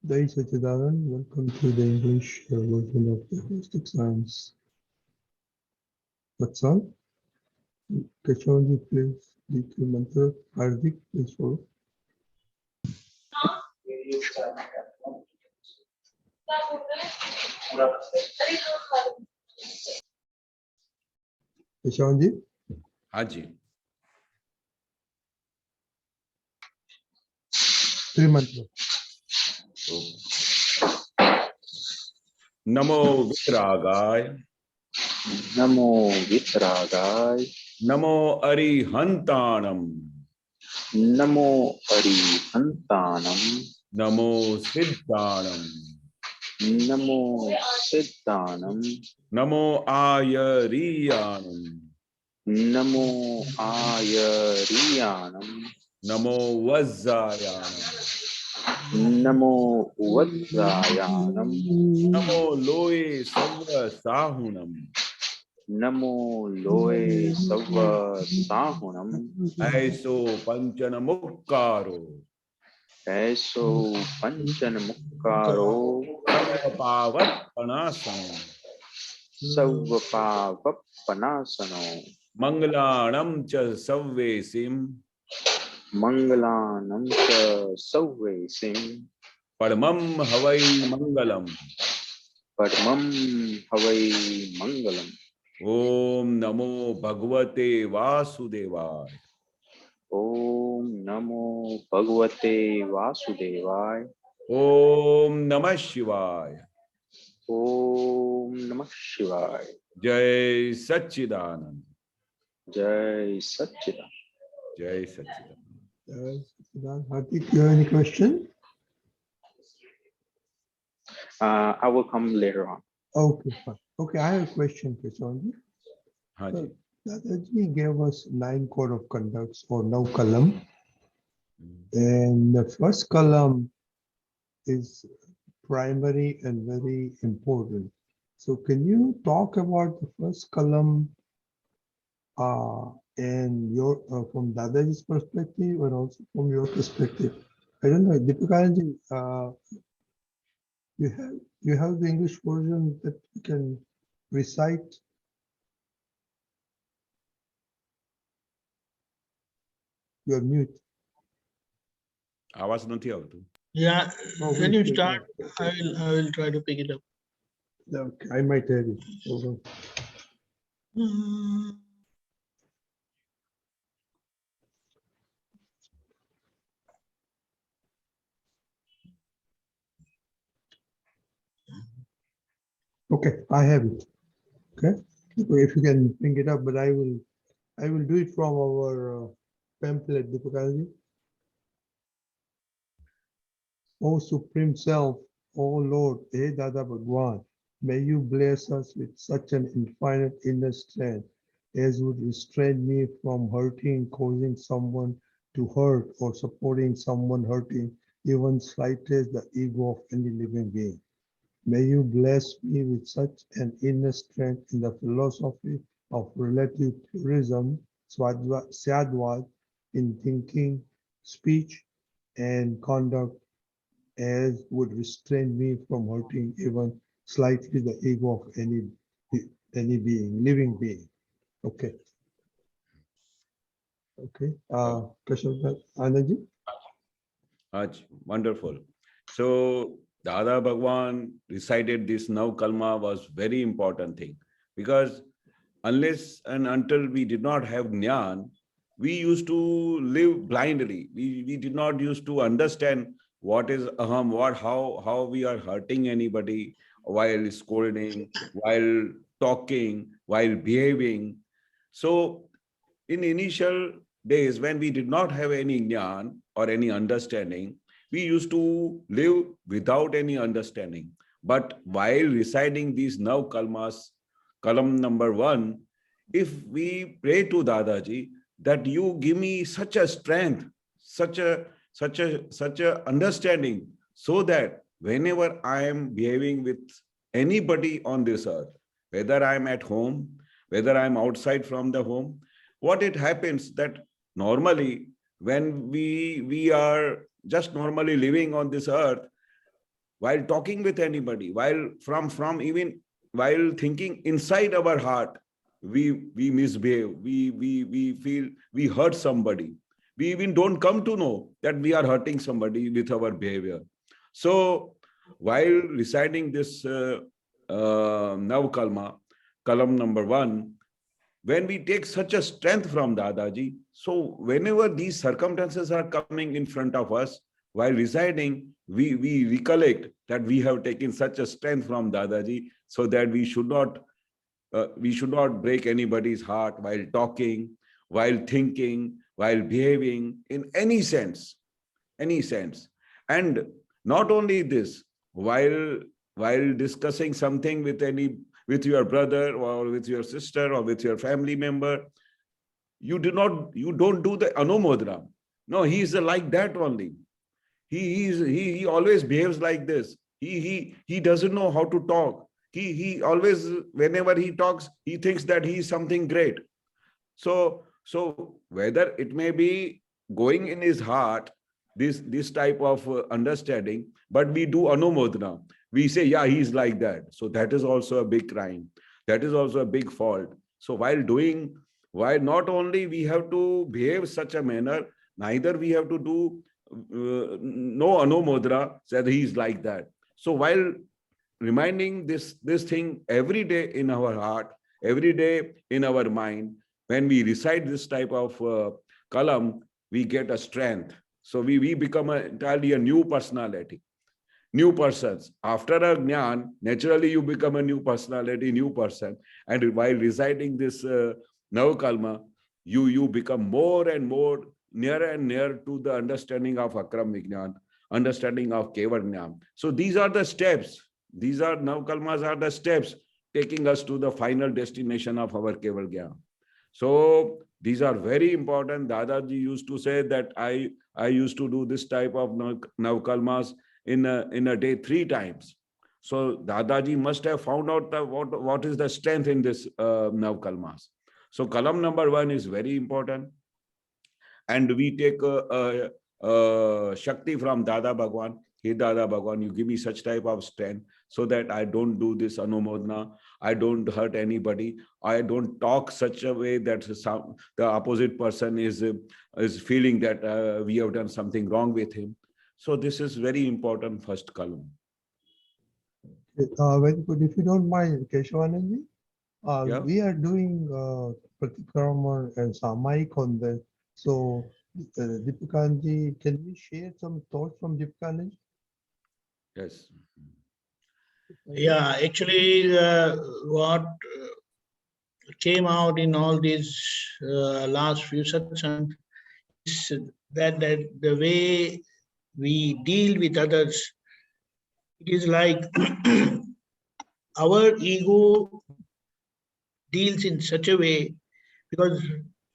Jai Sachidanand, welcome to the English version of the holistic science. Satsang, Keshavananji, please lead the mantra. Hardik, please follow. Keshavananji. Haji. Three mantra. Namo Vitragaya. Namo Vitragaya. Namo Arihantanam. Namo Arihantanam. Namo Siddhanam. Namo Siddhanam. Namo Ayariyanam. Namo Ayariyanam. Namo Vajjayanam. Namo Vajjayanam. Namo Loe Savva Sahunam. Namo Loe Savva Sahunam. Aiso Panchana Mukkaro. Aiso Panchana Mukkaro. Sarvapavat Panasanam. Sarvapavanasano. Mangalanam cha Savvesim. Mangalanam cha Savvesim. Padmam Havai Mangalam. Padmam Havai Mangalam. Om Namo Bhagavate Vasudevaya. Om Namo Bhagavate Vasudevaya. Om Namah Shivaya. Om Namah Shivaya. Jai Satchidanand. Jai Satchidanand. Jai Satchidanand. Jai Sachidanand. Hardik, do you have any question? I will come later on. Okay, fine. Okay, I have a question, Keshavananji. Haji. Dadaji gave us 9 code of conducts or now kalam. And the first column is primary and very important. So can you talk about the first column and your from Dadaji's perspective and also from your perspective? I don't know, Deepikaji, you have the English version that you can recite. You are mute. आवाज नहीं आवती. Yeah, Oh, when please you take start, it. I will try to pick it up. Okay, I might have it. Hold on. Okay, I have it. Okay, if you can bring it up, but I will do it from our pamphlet, Deepikaji. O Supreme Self, O Lord, Hey Dada Bhagwan, may you bless us with such an infinite inner strength as would restrain me from hurting, causing someone to hurt, or supporting someone hurting, even slightest the ego of any living being. May you bless me with such an inner strength in the philosophy of relative purism, Sadvad, in thinking, speech, and conduct, as would restrain me from hurting even slightly the ego of any being, living being. Okay. Okay. Keshavananji? Haji. Wonderful. So Dada Bhagwan recited this now kalma was very important thing, because unless and until we did not have jnana, we used to live blindly. We did not used to understand what is aham, how we are hurting anybody while scolding, while talking, while behaving. So in initial days, when we did not have any jnana or any understanding, we used to live without any understanding. But while reciting these now kalmas, kalam number 1, if we pray to Dadaji that you give me such a strength, such a understanding, so that whenever I am behaving with anybody on this earth, whether I am at home, whether I am outside from the home, what it happens that normally when we are just normally living on this earth, while talking with anybody, while from even while thinking inside our heart, we misbehave, we feel we hurt somebody. We even don't come to know that we are hurting somebody with our behavior. So while reciting this Nav Kalma, Kalam number 1, when we take such a strength from Dadaji, so whenever these circumstances are coming in front of us, while reciting, we recollect that we have taken such a strength from Dadaji, so that we should not break anybody's heart while talking, while thinking, while behaving in any sense. And not only this, while discussing something with your brother or with your sister or with your family member, you don't do the anumodra. No, he is like that only. He always behaves like this. He doesn't know how to talk. He always, whenever he talks, he thinks that he is something great. So whether it may be going in his heart, this type of understanding, but we do anumodana. We say, yeah, he's like that. So that is also a big crime. That is also a big fault. So while not only we have to behave such a manner, neither we have to do no anumodana, that he is like that. So while reminding this thing every day in our heart, every day in our mind, when we recite this type of kalam, we get a strength. So we become entirely a new personality, new persons. After a jnana, naturally you become a new personality, new person. And while reciting this Navakalma, you become more and more nearer and nearer to the understanding of Akram Vijnan, understanding of Keval Jnana. So these are the steps. These are Navakalmas are the steps taking us to the final destination of our Keval Jnana. So these are very important. Dadaji used to say that I used to do this type of Navakalmas in a day 3 times. So Dadaji must have found out what is the strength in this Navakalmas. So Kalam number 1 is very important. And we take Shakti from Dada Bhagwan. Hey Dada Bhagwan, you give me such type of strength so that I don't do this anumodana, I don't hurt anybody, I don't talk such a way that the opposite person is feeling that we have done something wrong with him. So this is very important first column. Very good. If you don't mind, Keshavananji, Yeah. we are doing Pratikraman and Samaik on that. So, Deepikanji, can we share some thoughts from Deepikanji? Yes. Yeah, actually, what came out in all these last few satsangs is that the way we deal with others, it is like our ego deals in such a way, because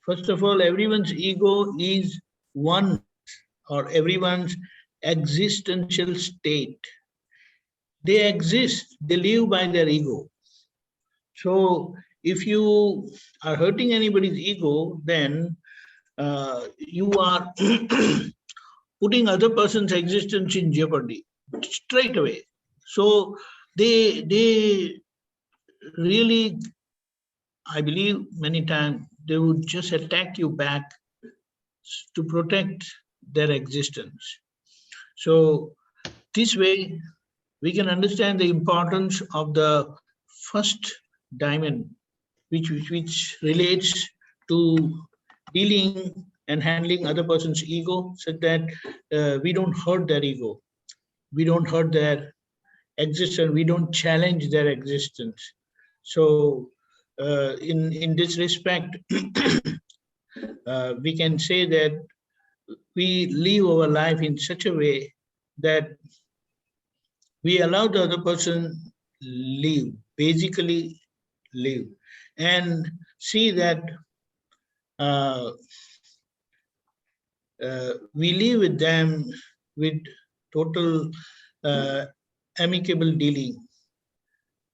first of all, everyone's ego is one, or everyone's existential state. They exist, they live by their ego. So if you are hurting anybody's ego, then you are putting other person's existence in jeopardy straight away. So they really, I believe many times, they would just attack you back to protect their existence. So this way, we can understand the importance of the first diamond, which relates to dealing and handling other person's ego, so that we don't hurt their ego, we don't hurt their existence, we don't challenge their existence. So in this respect, we can say that we live our life in such a way that we allow the other person live, basically live, and see that we live with them with total amicable dealing.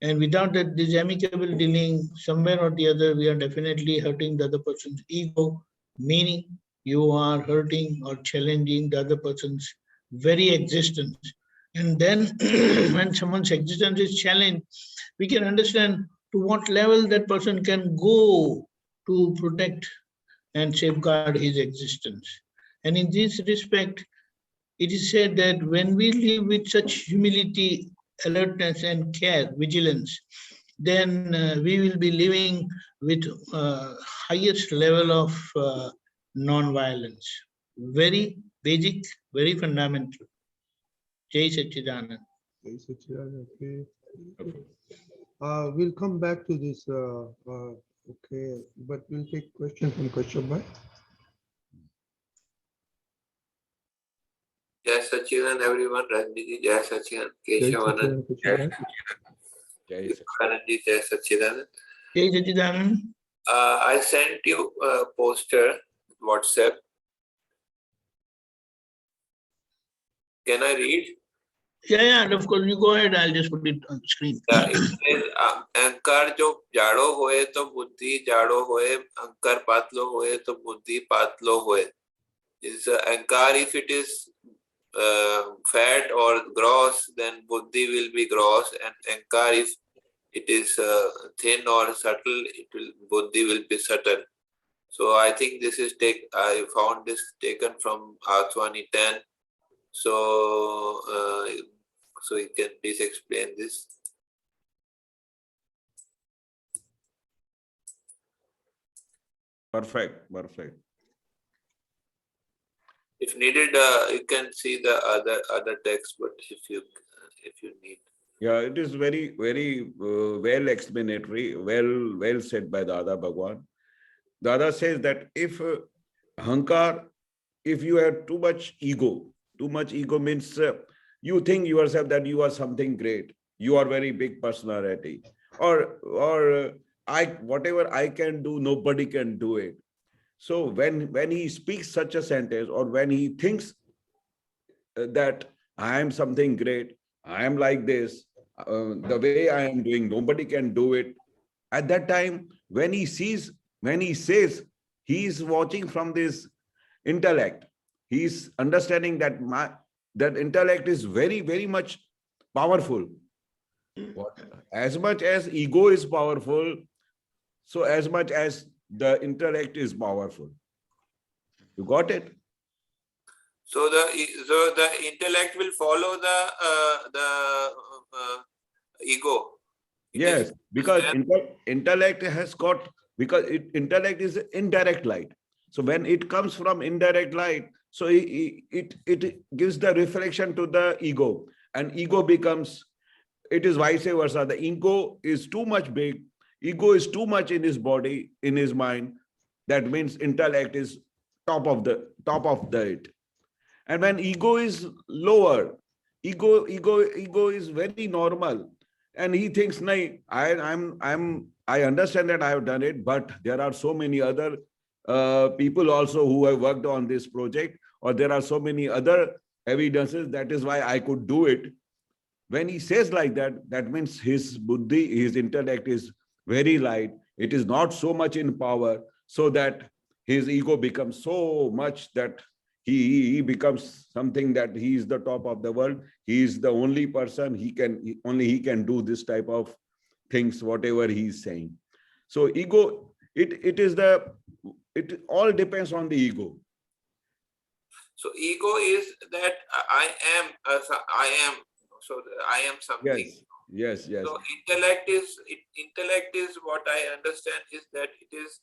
And without that, this amicable dealing, somewhere or the other, we are definitely hurting the other person's ego, meaning you are hurting or challenging the other person's very existence. And then when someone's existence is challenged, we can understand to what level that person can go to protect and safeguard his existence. And in this respect, it is said that when we live with such humility, alertness, and care, vigilance, then we will be living with highest level of non-violence. Very basic, very fundamental. Jai Satchidanand. Okay, Satchidanand, okay. We'll come back to this, okay, but we'll take question from Kashyap. Jai Satchidanand, everyone. Ranjiji, Jai Satchidanand. Keshavananji, Jai Bhagwanji, Jai Satchidanand. Jai Satchidanand. I sent you a poster, WhatsApp. Can I read? Yeah, of course. You go ahead. I'll just put it on the screen. It says, अहंकार जो जाड़ो होए तो बुद्धि जाड़ो होए, अहंकार पातलो होए तो बुद्धि पातलो होए. Is ahankar, if it is fat or gross, then buddhi will be gross, and ahankar, if it is thin or subtle, buddhi will be subtle. So I think this is I found this taken from Athwani 10. So so you can please explain this. Perfect. If needed, you can see the other text, but if you need. Yeah, it is very well explanatory, well said by Dada Bhagwan. Dada says that if ahankar, if you have too much ego means you think yourself that you are something great, you are very big personality, or whatever I can do, nobody can do it. So when he speaks such a sentence, or when he thinks that I am something great, I am like this, the way I am doing, nobody can do it. At that time, when he says, he is watching from this intellect. He is understanding that that intellect is very much powerful. As much as ego is powerful, so as much as the intellect is powerful. You got it? So the intellect will follow the ego. Yes, because intellect has got, because intellect is indirect light. So when it comes from indirect light, so it gives the reflection to the ego, and ego becomes, it is vice versa. The ego is too much big, ego is too much in his body, in his mind. That means intellect is top of it. And when ego is lower, ego is very normal, and he thinks, "Nay, I understand that I have done it, but there are so many other people also who have worked on this project, or there are so many other evidences. That is why I could do it." When he says like that, that means his buddhi, his intellect is very light. It is not so much in power, so that his ego becomes so much that he becomes something that he is the top of the world. He is the only person, only he can do this type of things, whatever he is saying. So ego, it all depends on the ego. So ego is that I am, so I am something. Yes. So intellect is what I understand is that it is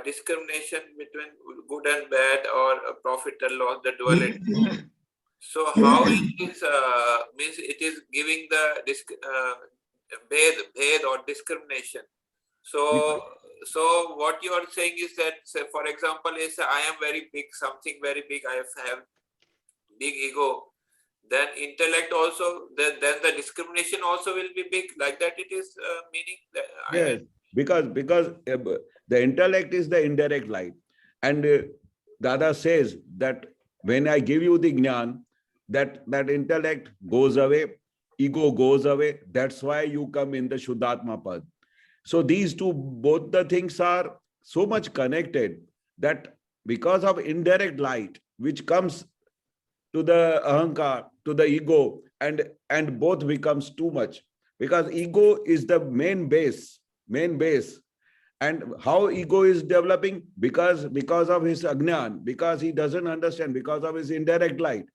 discrimination between good and bad, or profit and loss, the duality. So how it is means it is giving the bhed or discrimination. So what you are saying is that, say, for example, is I am very big, something very big, I have big ego. Then intellect also, then the discrimination also will be big. Like that, it is meaning that. Yes, because the intellect is the indirect light, and Dada says that when I give you the jnana, that intellect goes away, ego goes away. That's why you come in the Shuddhatma Pad. So these two, both the things are so much connected that because of indirect light which comes to the ahankar, to the ego, and both becomes too much, because ego is the main base. And how ego is developing? Because of his ajnan, because he doesn't understand, because of his indirect light.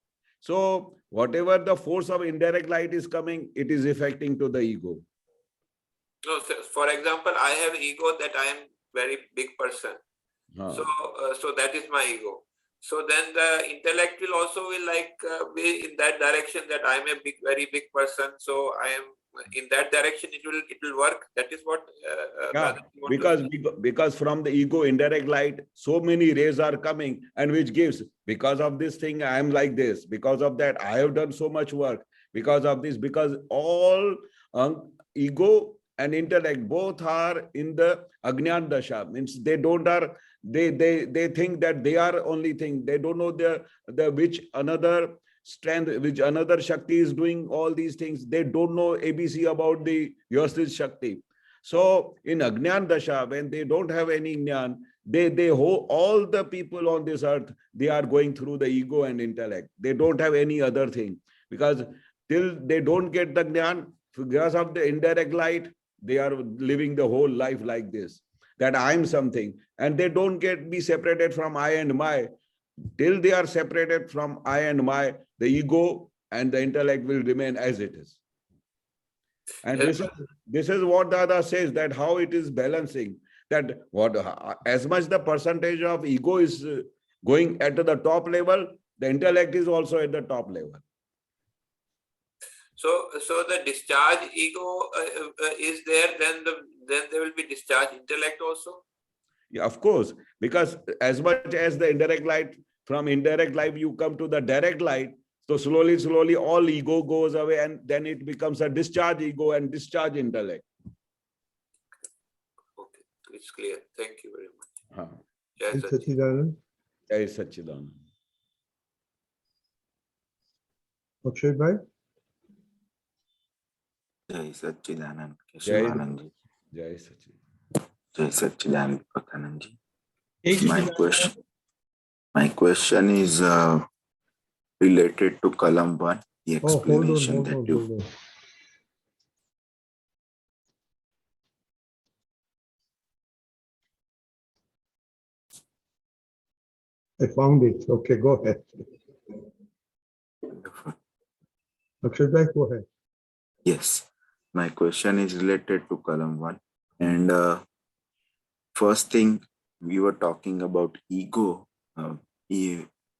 So whatever the force of indirect light is coming, it is affecting to the ego. No, so for example, I have ego that I am very big person. So that is my ego. So then the intellect will also be in that direction, that I am a very big person. So I am in that direction. It will work. That is what. Because from the ego indirect light, so many rays are coming, and which gives, because of this thing I am like this. Because of that I have done so much work. Because of this, because all ego and intellect both are in the Ajnan Dasha, means they think that they are only thing. They don't know the which another strength, which another Shakti is doing all these things. They don't know ABC about the yours Shakti. So in Ajnan Dasha, when they don't have any Jnana, all the people on this earth, they are going through the ego and intellect. They don't have any other thing, because till they don't get the Jnana, because of the indirect light, they are living the whole life like this, that I am something, and they don't be separated from I and my. Till they are separated from I and my, the ego and the intellect will remain as it is. And this is what Dada says, that how it is balancing, that as much the percentage of ego is going at the top level, the intellect is also at the top level. So the discharge ego is there, then there will be discharge intellect also. Yeah, of course, because as much as the indirect light, from indirect light you come to the direct light, so slowly all ego goes away, and then it becomes a discharge ego and discharge intellect. Okay, it's clear. Thank you very much. Jai Satchidanand. Jai Satchidanand. Akshay bhai. Jai Satchidanand Keshavananji. Jai Satchidanand. Jai Satchidanand Pathananji. My question is related to column 1, the explanation Hold on. I found it. Okay, go ahead. Akshay bhai, go ahead. Yes, my question is related to column 1. And first thing, we were talking about ego.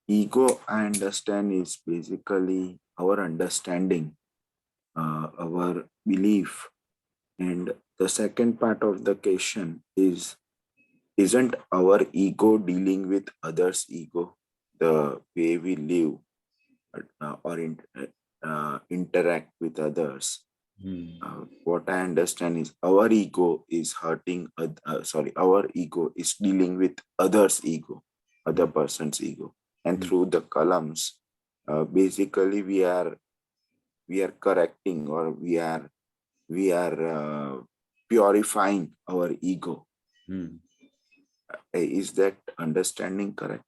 Ego, I understand, is basically our understanding, our belief. And the second part of the question is, isn't our ego dealing with others' ego, the way we live or interact with others? What I understand is our ego is our ego is dealing with others' ego, other person's ego. And through the columns, basically we are correcting, or we are purifying our ego. Is that understanding correct?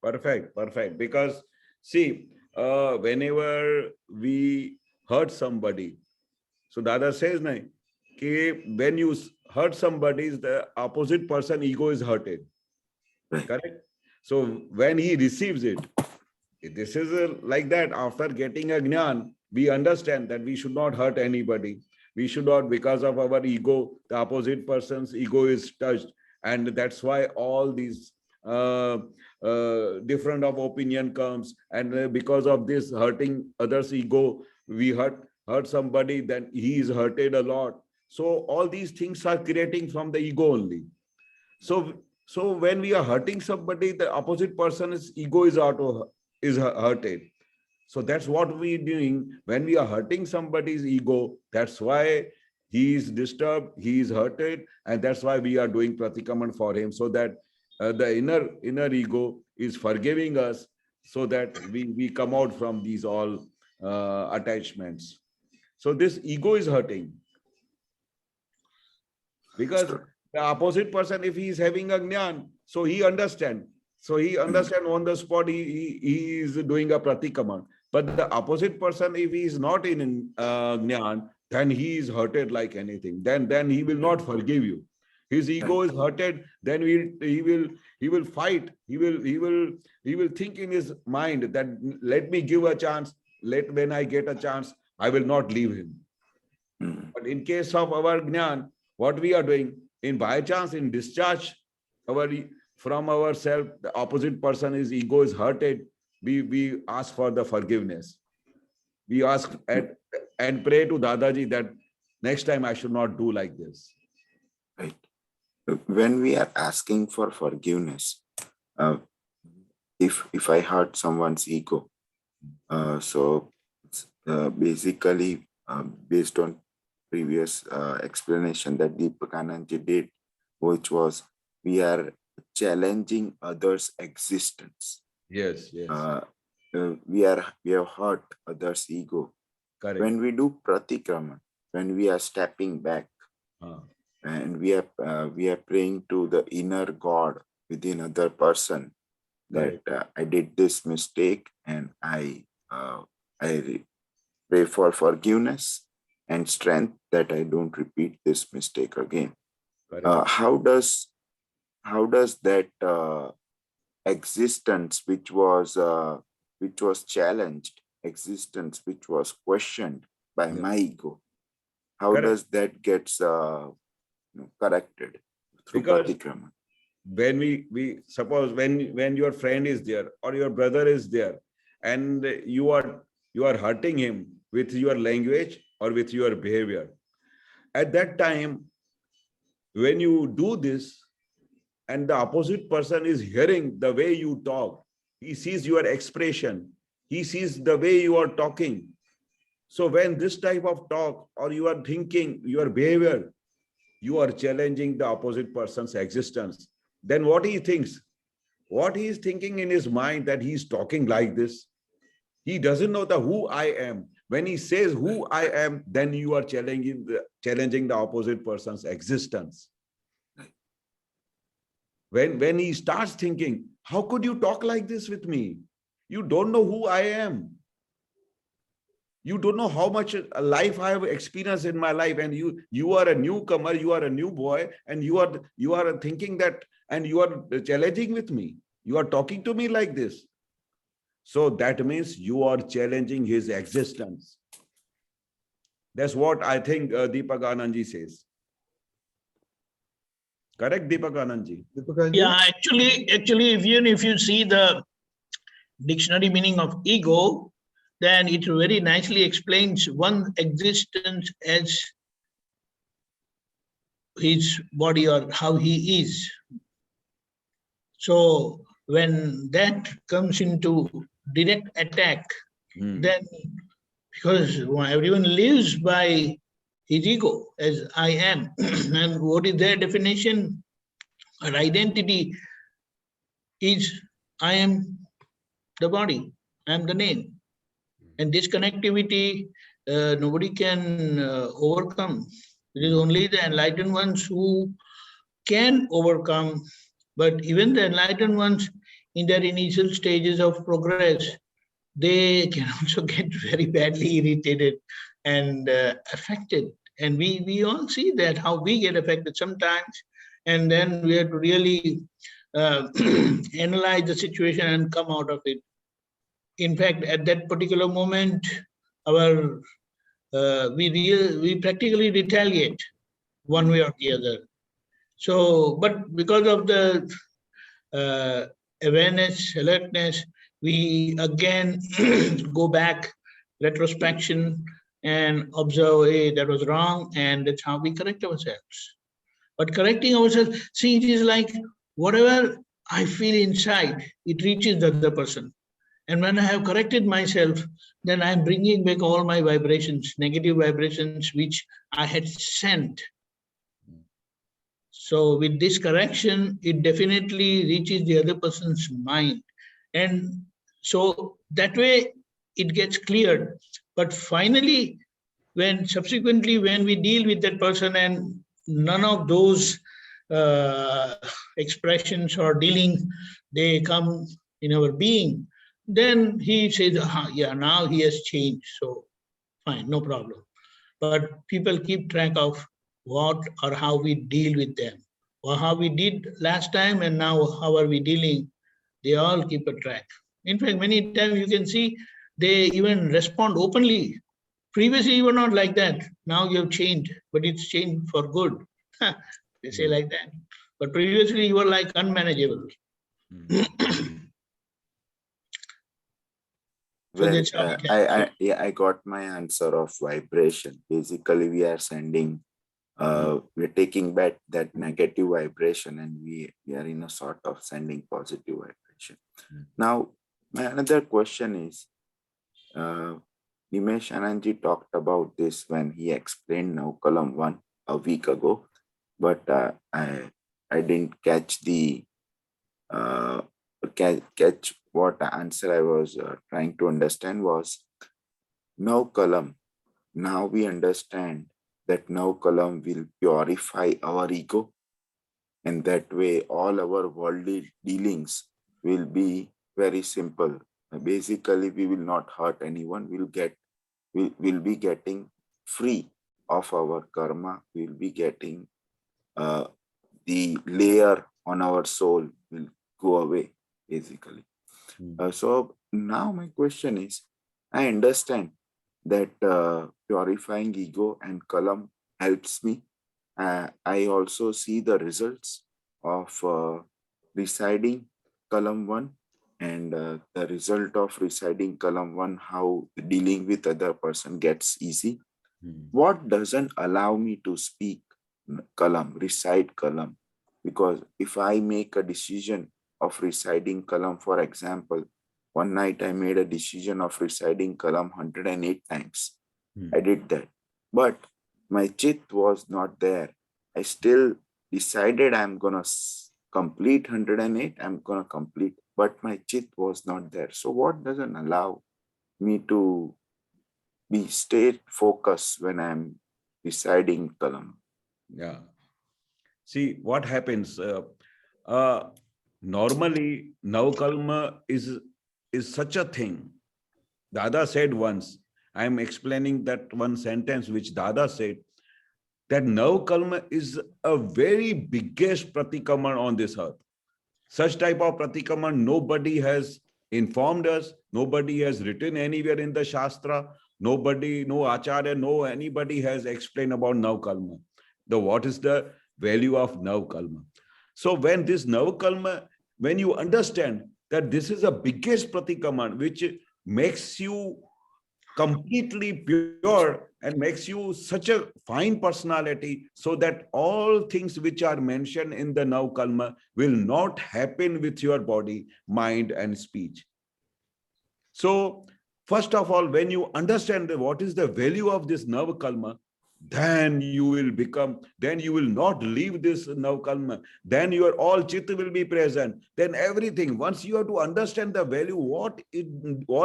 Perfect. Because see, whenever we hurt somebody, so Dada says, when you hurt somebody, the opposite person ego is hurted. Right. Correct? So when he receives it, this is like that. After getting a jnana, we understand that we should not hurt anybody. We should not, because of our ego, the opposite person's ego is touched. And that's why all these different of opinion comes. And because of this hurting others' ego, we hurt somebody, then he is hurted a lot. So all these things are creating from the ego only. So when we are hurting somebody, the opposite person's ego is hurted. So that's what we're doing. When we are hurting somebody's ego, that's why he is disturbed, he is hurted, and that's why we are doing Pratikraman for him, so that the inner ego is forgiving us, so that we come out from these all attachments. So this ego is hurting. Because the opposite person, if he is having a jnana, so he understands. So he understands on the spot, he is doing a Pratikraman. But the opposite person, if he is not in Jnana, then he is hurted like anything. Then he will not forgive you. His ego is hurted, then he will fight. He will think in his mind that let me give a chance. When I get a chance, I will not leave him. But in case of our Jnana, what we are doing, in by chance, in discharge from ourselves, the opposite person, his ego is hurted. We ask for the forgiveness. We ask and pray to Dadaji that next time I should not do like this. Right. When we are asking for forgiveness, if I hurt someone's ego, so basically based on previous explanation that Deepakanandji did, which was we are challenging others' existence. Yes, yes. We have hurt others' ego. Correct. When we do Pratikraman, when we are stepping back, and we are praying to the inner God within other person, that I did this mistake and I pray for forgiveness and strength that I don't repeat this mistake again. How does that existence which was challenged, existence which was questioned by my ego, how does that gets corrected through Pratikraman? When we suppose when your friend is there or your brother is there and you are hurting him with your language or with your behavior, at that time when you do this and the opposite person is hearing the way you talk, he sees your expression, he sees the way you are talking. So when this type of talk or you are thinking, your behavior, you are challenging the opposite person's existence, then what he thinks, what he is thinking in his mind, that he is talking like this. He doesn't know the who I am. When he says who I am, then you are challenging the opposite person's existence. When he starts thinking, how could you talk like this with me? You don't know who I am. You don't know how much life I have experienced in my life, and you are a newcomer, you are a new boy, and you are thinking that, and you are challenging with me. You are talking to me like this. So that means you are challenging his existence. That's what I think Deepakanandji says. Correct, Deepakanandji? Yeah, actually, even if you see the dictionary meaning of ego, then it very nicely explains one existence as his body or how he is. So when that comes into direct attack, then because everyone lives by his ego as I am, and what is their definition? Our identity is I am the body, I am the name. And this connectivity, nobody can overcome. It is only the enlightened ones who can overcome. But even the enlightened ones, in their initial stages of progress, they can also get very badly irritated and affected. And we all see that, how we get affected sometimes. And then we have to really analyze the situation and come out of it. In fact, at that particular moment, we practically retaliate one way or the other. So, but because of the awareness, alertness, we again go back, retrospection, and observe, hey, that was wrong, and that's how we correct ourselves. But correcting ourselves, see, it is like whatever I feel inside, it reaches the other person. And when I have corrected myself, then I'm bringing back all my vibrations, negative vibrations, which I had sent. So with this correction, it definitely reaches the other person's mind. And so that way it gets cleared. But finally, subsequently when we deal with that person and none of those expressions or dealing, they come in our being, then he says, yeah, now he has changed, so fine, no problem. But people keep track of what or how we deal with them, or how we did last time and now how are we dealing. They all keep a track. In fact, many times you can see they even respond openly. Previously, you were not like that. Now you have changed, but it's changed for good. They say like that. But previously, you were like unmanageable. So Well, that's how it happens. yeah, I got my answer of vibration. Basically, we are sending, we're taking back that negative vibration, and we are in a sort of sending positive vibration. Now, my another question is, Nimesh Anandji talked about this when he explained now column 1 a week ago, but I didn't catch the catch what answer I was trying to understand was now column. Now we understand that now column will purify our ego, and that way all our worldly dealings will be very simple. Basically, we will not hurt anyone. We'll be getting free of our karma. We'll be getting the layer on our soul will go away, basically. So now my question is, I understand that purifying ego and kalam helps me. I also see the results of reciting kalam 1, and the result of reciting kalam 1, how dealing with other person gets easy. What doesn't allow me to speak kalam, recite kalam? Because if I make a decision of reciting kalam, for example, one night I made a decision of reciting kalam 108 times. I did that, but my chit was not there. I still decided I'm gonna complete 108, I'm gonna complete, but my chit was not there. So what doesn't allow me to be stay focused when I'm reciting kalam? Yeah. See what happens. Normally, Navkalma is such a thing. Dada said once, I am explaining that one sentence which Dada said, that Navkalma is a very biggest Pratikraman on this earth. Such type of Pratikraman nobody has informed us, nobody has written anywhere in the Shastra, nobody, no Acharya, no anybody has explained about Navkalma. What is the value of Navkalma? So when this Navkalma, when you understand that this is the biggest Pratikraman which makes you completely pure and makes you such a fine personality, so that all things which are mentioned in the Navkalma will not happen with your body, mind, and speech. So, first of all, when you understand what is the value of this Navkalma, then you will become, then you will not leave this Navkalma, then your all Chitta will be present, then everything. Once you have to understand the value, what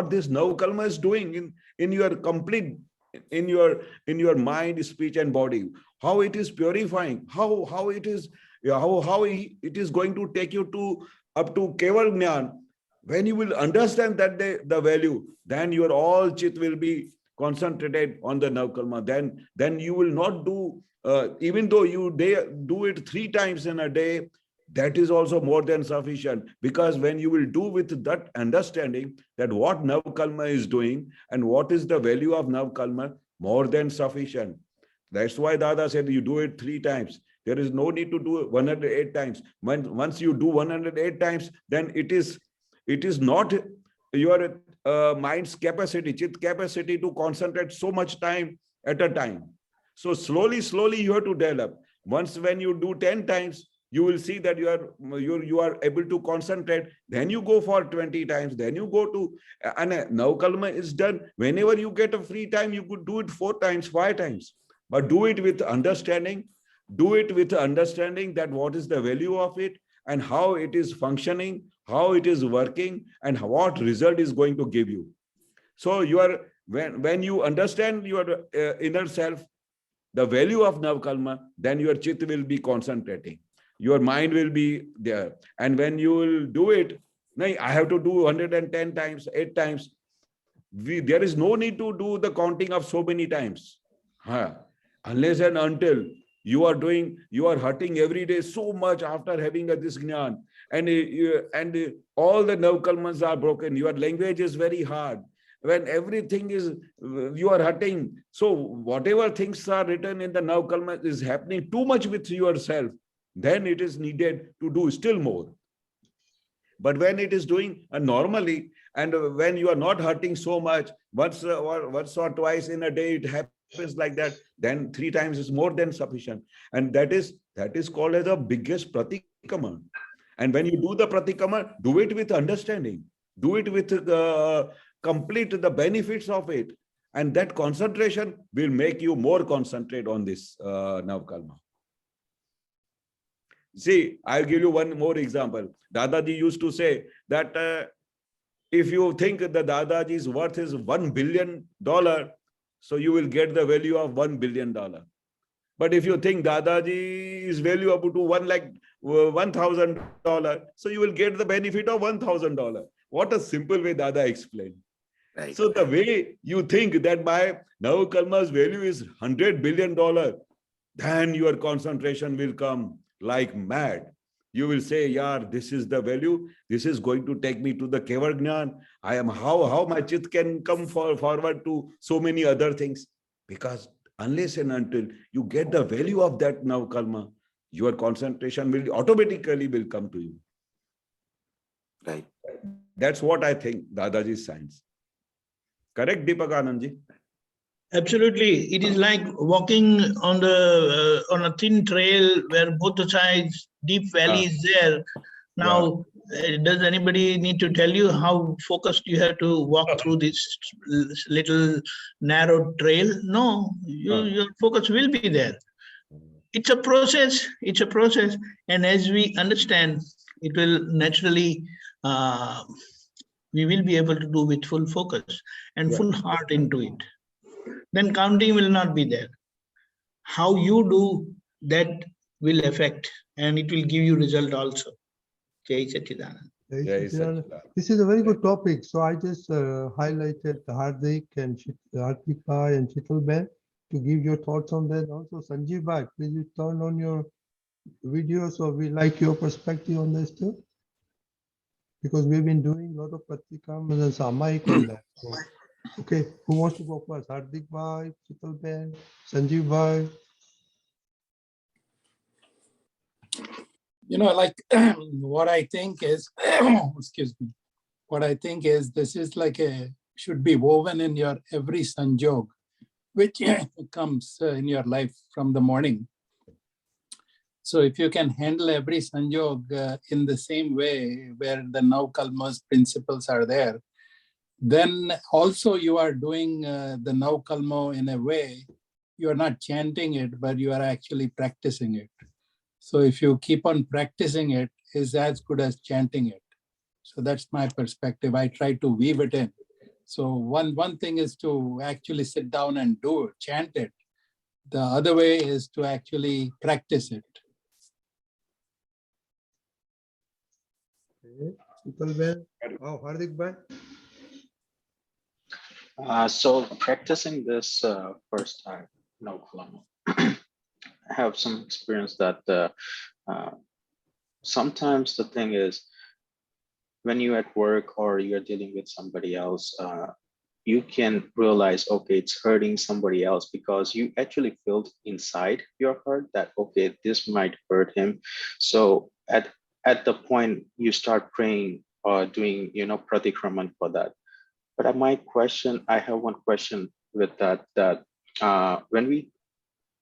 this Navkalma is doing in your complete, in your mind, speech, and body, how it is purifying, how it is, how it is going to take you to up to Keval Jnana. When you will understand that the value, then your all chit will be concentrated on the Navkalma. Then you will not do, even though you do it 3 times in a day, that is also more than sufficient. Because when you will do with that understanding that what Navkalma is doing and what is the value of Navkalma, more than sufficient. That's why Dada said you do it 3 times. There is no need to do 108 times. Once you do 108 times, then it is not your mind's capacity, chit capacity to concentrate so much time at a time. So slowly you have to develop. Once when you do 10 times, you will see that you are able to concentrate. Then you go for 20 times. Then you go to, and Navkalma is done. Whenever you get a free time, you could do it 4 times, 5 times. But do it with understanding. Do it with understanding that what is the value of it and how it is functioning, how it is working, and what result is going to give you. So when you understand your inner self, the value of Navkalma, then your Chitta will be concentrating. Your mind will be there. And when you will do it No, I have to do 110 times, 8 times. There is no need to do the counting of so many times. Unless and until you are hurting every day so much after having this jnana, and all the navkalmas are broken. Your language is very hard. When everything is, you are hurting. So whatever things are written in the navkalma is happening too much with yourself, then it is needed to do still more. But when it is doing normally, and when you are not hurting so much, once or twice in a day it happens like that, then 3 times is more than sufficient. And that is called as the biggest Pratikraman. And when you do the Pratikraman, do it with understanding, do it with complete the benefits of it. And that concentration will make you more concentrate on this Navkalma. See, I'll give you one more example. Dadaji used to say that if you think the Dadaji's worth is $1 billion, so you will get the value of $1 billion. But if you think Dadaji is valuable to $1,000, so you will get the benefit of $1,000. What a simple way Dada explained. Right. So the way you think that my Navakalma's value is $100 billion, then your concentration will come like mad. You will say, "Yaar, this is the value. This is going to take me to the Keval Jnana. I am how my chit can come forward to so many other things." Because unless and until you get the value of that Navakalma, your concentration will automatically come to you. Right. That's what I think, Dadaji's science. Correct, Deepakanandji? Absolutely. It is like walking on a thin trail where both the sides, deep valley is there. Now, does anybody need to tell you how focused you have to walk through this little narrow trail? No, your focus will be there. It's a process. It's a process. And as we understand, it will naturally, we will be able to do with full focus and full heart into it. Then counting will not be there. How you do that will affect, and it will give you result also. Jai Satchidanand. Jai Satchidanand. This is a very good topic. So I just highlighted Hardik and Hartika and Chitalben to give your thoughts on that. Also, Sanjeev Bhai, please you turn on your video so we like your perspective on this too. Because we've been doing a lot of Pratikraman and Samayik on that. So, okay, who wants to go first? Hardik Bhai, Chitalben, Sanjeev Bhai. Like what I think is, excuse me, what I think is this is like should be woven in your every sanjog, which comes in your life from the morning. So if you can handle every sanjog in the same way where the Navkalma's principles are there, then also you are doing the Navkalma in a way, you are not chanting it, but you are actually practicing it. So if you keep on practicing it, is as good as chanting it. So that's my perspective. I try to weave it in. So one thing is to actually sit down and do it, chant it. The other way is to actually practice it. Okay, Chitalben. Oh, Hardik Bhai. So practicing this first time, no Kalama. I have some experience that sometimes the thing is when you're at work or you're dealing with somebody else, you can realize, okay, it's hurting somebody else because you actually felt inside your heart that, okay, this might hurt him. So at the point you start praying or doing, Pratikraman for that. But I have one question with that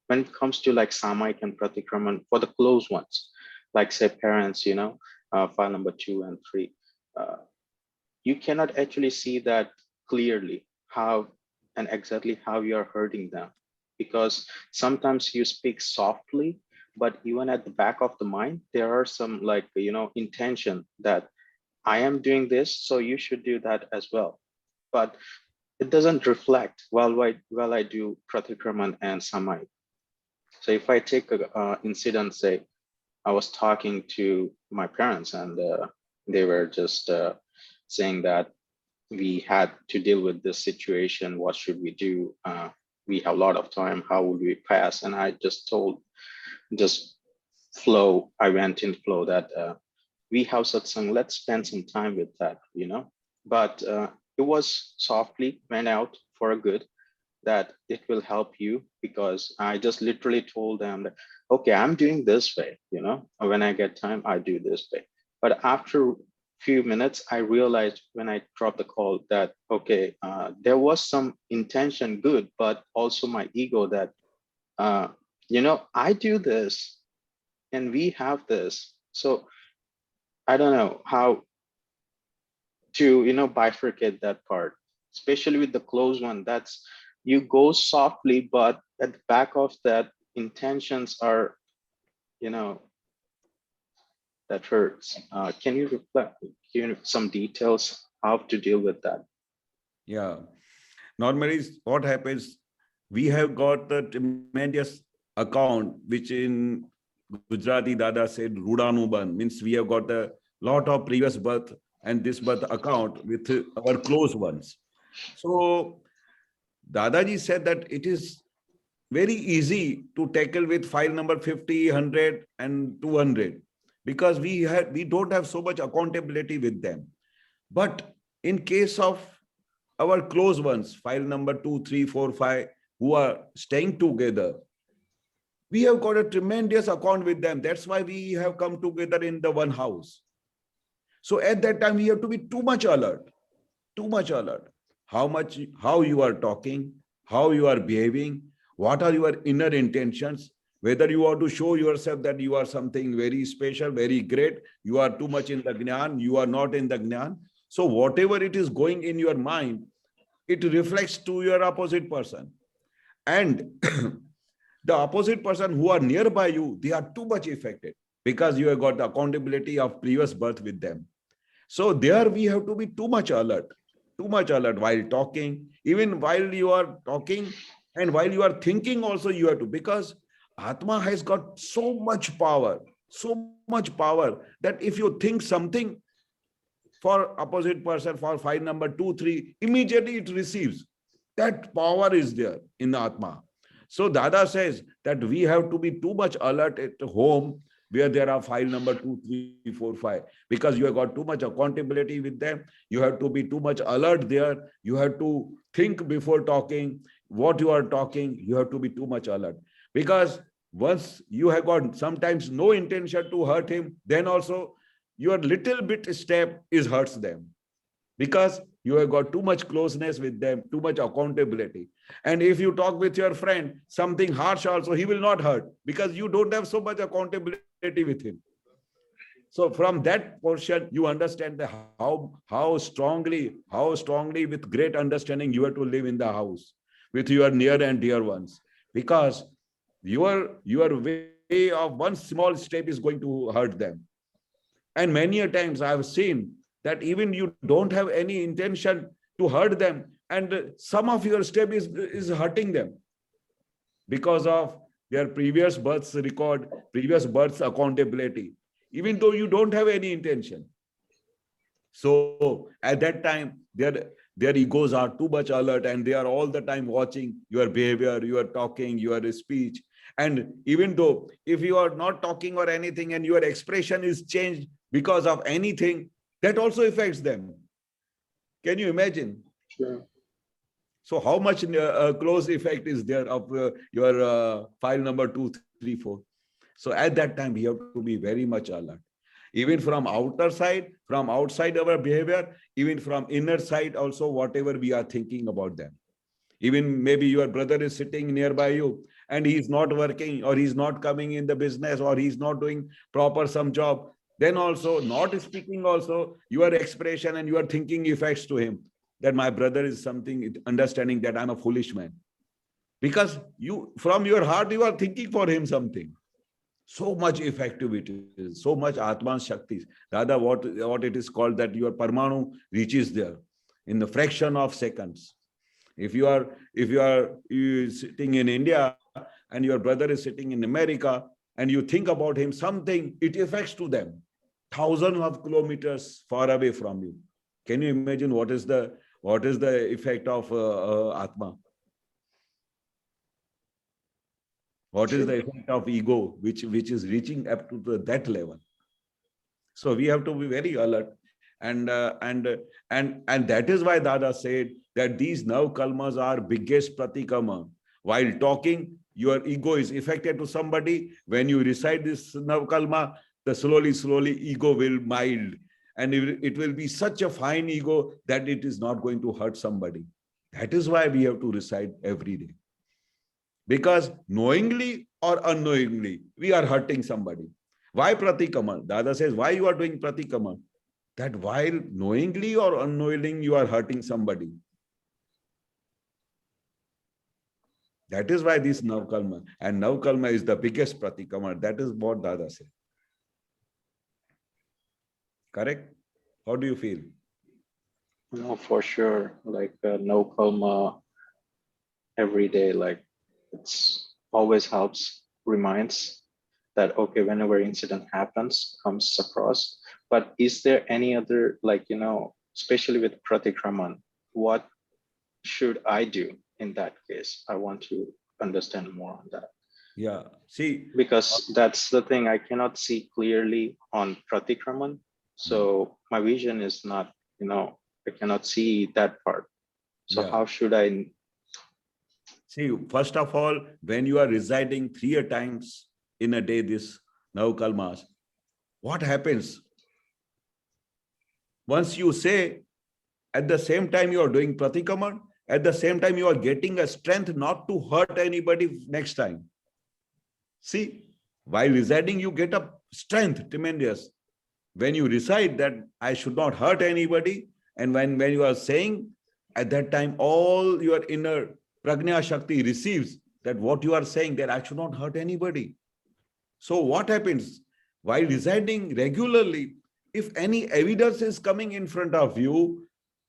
when it comes to like Samayik and Pratikraman for the close ones, like say parents, file number 2 and 3, you cannot actually see that clearly how and exactly how you're hurting them, because sometimes you speak softly, but even at the back of the mind, there are some intention that I am doing this, so you should do that as well. But it doesn't reflect while I do Pratikraman and Samayik. So if I take an incident, say I was talking to my parents and They were just saying that we had to deal with this situation. What should we do? We have a lot of time. How would we pass? And I just told, just flow. I went in flow that we have satsang. Let's spend some time with that, you know. But it was softly went out for a good, that it will help you, because I just literally told them that, okay, I'm doing this way, you know, when I get time, I do this way. But after a few minutes, I realized when I dropped the call that, okay, there was some intention good, but also my ego that, you know, I do this and we have this. So I don't know how to, you know, bifurcate that part, especially with the close one. That's, you go softly, but at the back of that, intentions are, you know, that hurts. Can you reflect, give some details how to deal with that? Yeah. Normally, what happens, we have got the tremendous account, which in Gujarati Dada said, Rudanuban, means we have got a lot of previous birth and this birth account with our close ones. So Dadaji said that it is very easy to tackle with file number 50, 100 and 200, because we don't have so much accountability with them. But in case of our close ones, file number 2, 3, 4, 5, who are staying together, we have got a tremendous account with them. That's why we have come together in the one house. So at that time, we have to be too much alert, too much alert. How you are talking, how you are behaving, what are your inner intentions, whether you want to show yourself that you are something very special, very great, you are too much in the Gnan, you are not in the Gnan. So whatever it is going in your mind, it reflects to your opposite person. And the opposite person who are nearby you, they are too much affected because you have got the accountability of previous birth with them. So there we have to be too much alert while talking, even while you are talking and while you are thinking also you have to, because Atma has got so much power that if you think something for opposite person, for file number 2, 3, immediately it receives. That power is there in the Atma. So Dada says that we have to be too much alert at home where there are file number 2, 3, 4, 5, because you have got too much accountability with them. You have to be too much alert there. You have to think before talking. What you are talking, you have to be too much alert. Because once you have got sometimes no intention to hurt him, then also your little bit step is hurts them, because you have got too much closeness with them, too much accountability. And if you talk with your friend, something harsh also, he will not hurt because you don't have so much accountability with him. So from that portion, you understand how strongly with great understanding you have to live in the house with your near and dear ones, because your way of one small step is going to hurt them. And many a times I have seen that even you don't have any intention to hurt them, and some of your step is hurting them because of their previous births record, previous births accountability, even though you don't have any intention. So at that time, their egos are too much alert and they are all the time watching your behavior, your talking, your speech. And even though if you are not talking or anything and your expression is changed because of anything, that also affects them. Can you imagine? Sure. So how much close effect is there of your file number 2, 3, 4? So at that time, we have to be very much alert. Even from outer side, from outside our behavior, even from inner side also, whatever we are thinking about them. Even maybe your brother is sitting nearby you and he's not working, or he's not coming in the business, or he's not doing proper some job. Then also not speaking also, your expression and your thinking effects to him that my brother is something, understanding that I'm a foolish man. Because you, from your heart, you are thinking for him something. So much effective it is, so much Atman Shakti. Rather, what it is called, that your Parmanu reaches there in the fraction of seconds. If you are sitting in India and your brother is sitting in America and you think about him something, it affects to them. thousands of kilometers far away from you. Can you imagine what is the effect of Atma? What is the effect of ego, which is reaching up to that level? So we have to be very alert, and that is why Dada said that these now kalmas are biggest pratikama. While talking, your ego is affected to somebody. When you recite this now kalma, the slowly ego will mild, and it will be such a fine ego that it is not going to hurt somebody. That is why we have to recite every day. Because knowingly or unknowingly, we are hurting somebody. Why Pratikraman? Dada says, why you are doing Pratikraman? That while knowingly or unknowingly, you are hurting somebody. That is why this Navkalma. And Navkalma is the biggest Pratikraman. That is what Dada said. Correct? How do you feel? No, for sure. Like no kalma every day, like it's always helps, reminds that, okay, whenever incident happens, comes across. But is there any other, like, especially with Pratikraman, what should I do in that case? I want to understand more on that. Yeah, see. Because that's the thing, I cannot see clearly on Pratikraman. So my vision is not, I cannot see that part. So how should I? See, first of all, when you are reciting 3 times in a day, this Navkalmas, what happens? Once you say, at the same time you are doing Pratikraman, at the same time you are getting a strength not to hurt anybody next time. See, while reciting, you get a strength tremendous. When you recite that I should not hurt anybody, and when you are saying, at that time, all your inner Prajna Shakti receives that what you are saying, that I should not hurt anybody. So what happens? While reciting regularly, if any evidence is coming in front of you,